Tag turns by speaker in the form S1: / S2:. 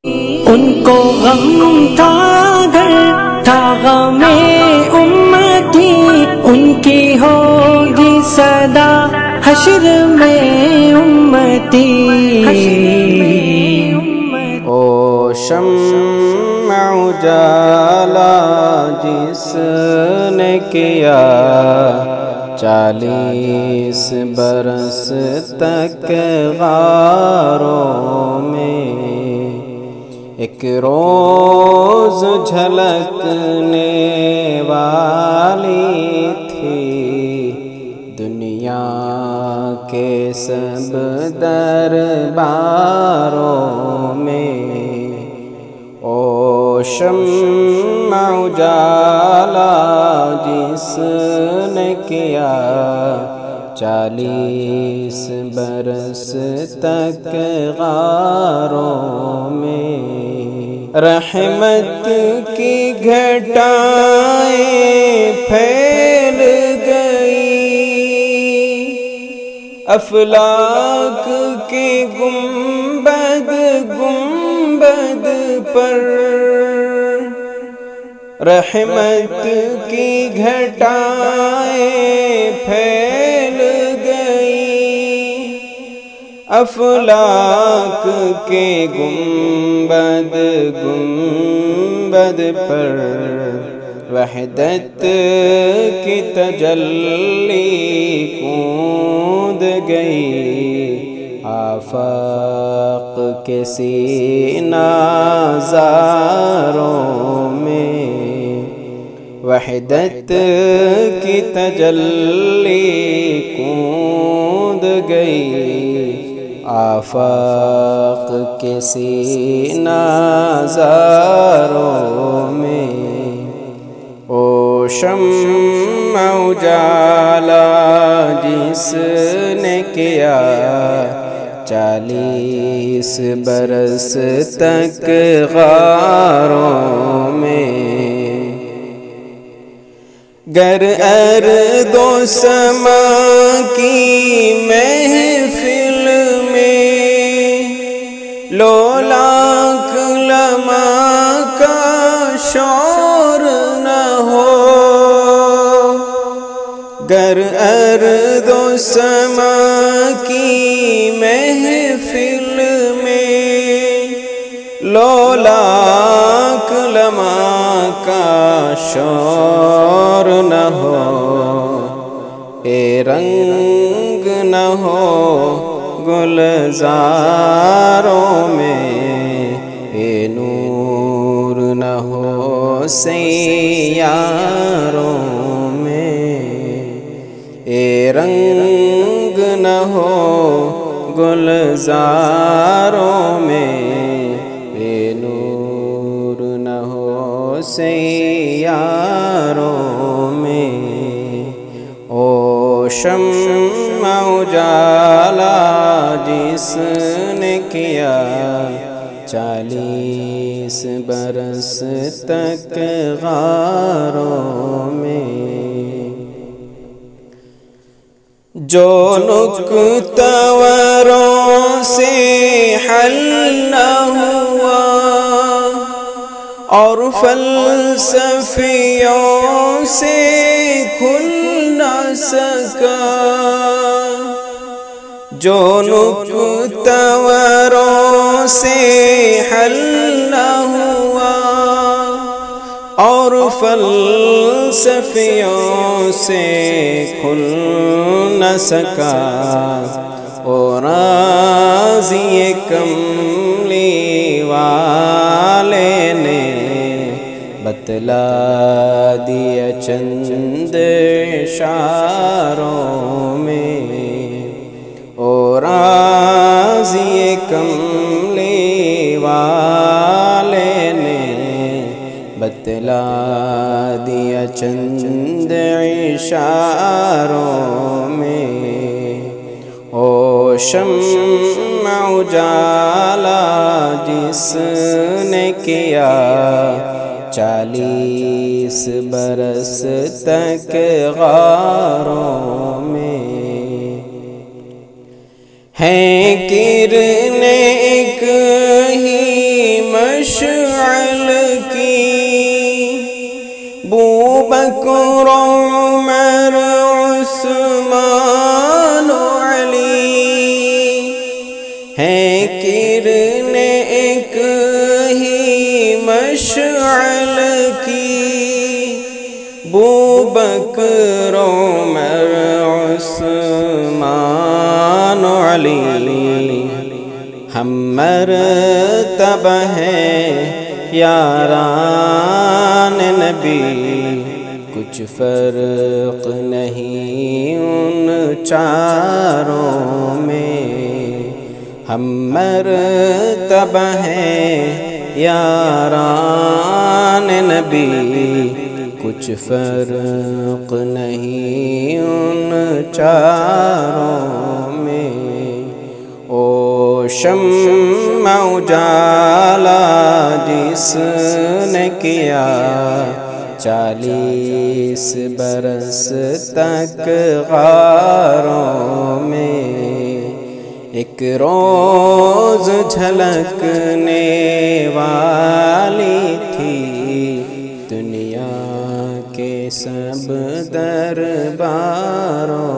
S1: ان کو غم تھا گر تھا غم امتی، ان کی ہوگی صدا حشر میں امتی۔
S2: او شمع اجالا جس نے کیا 40 برس تک غاروں میں، ایک روز جھلکنے والی تھی دنیا کے سب درباروں میں۔ او شمع اجالا جس نے کیا 40 برس تک غاروں میں، رحمت کی گھٹائیں پھیل گئی افلاک کے گنبد گنبد پر، رحمت کی گھٹائیں پھیل گئی افلاک کے گنبد گنبد پر، وحدت کی تجلی کوند گئی آفاق کے سینہ زاروں میں، وحدت کی تجلی کوند گئی آفاق کے سینہ زاروں میں۔ او شمع اجالا جس نے کیا 40 برس تک غاروں میں، گر ارض و سما کی محفل میں لولاک لمع کا شور نہ ہو، گر ارض و سما کی محفل میں لولاک لمع کا شور نہ ہو، اے رنگ نہ ہو گلزاروں میں، اے نور نہ ہو سیاروں میں، اے رنگ نہ ہو گلزاروں میں، اے نور نہ ہو سیاروں میں۔ او شمع اجالا جس نے کیا 40 برس تک غاروں میں، جو نکتوروں سے حل نہ ہوا اور فلسفیوں سے کھل نہ سکا، جو نکتوروں سے حل نہ ہوا اور فلسفیوں سے کھل نہ سکا، او راضی کملی والے نے بتلا دیا چند اشاروں میں، او راضی کملی والے نے بتلا دیا چند اشاروں میں۔ او شمع اجالا جس نے کیا 40 برس تک غاروں میں، ہیں کرنے ایک ہی مشعل کی، بو بکر عمر عثمان و علی ہے کرن ایک ہی مشعل کی، بو بکر عمر عثمان و علی ہم مرتبہ ہیں یاران نبی، کچھ فرق نہیں ان چاروں میں، ہم مرتبہ ہیں یاران نبی، کچھ فرق نہیں ان چاروں میں۔ او شمع اجالا جس نے کیا 40 برس تک غاروں میں، ایک روز جھلکنے والی تھی دنیا کے سب درباروں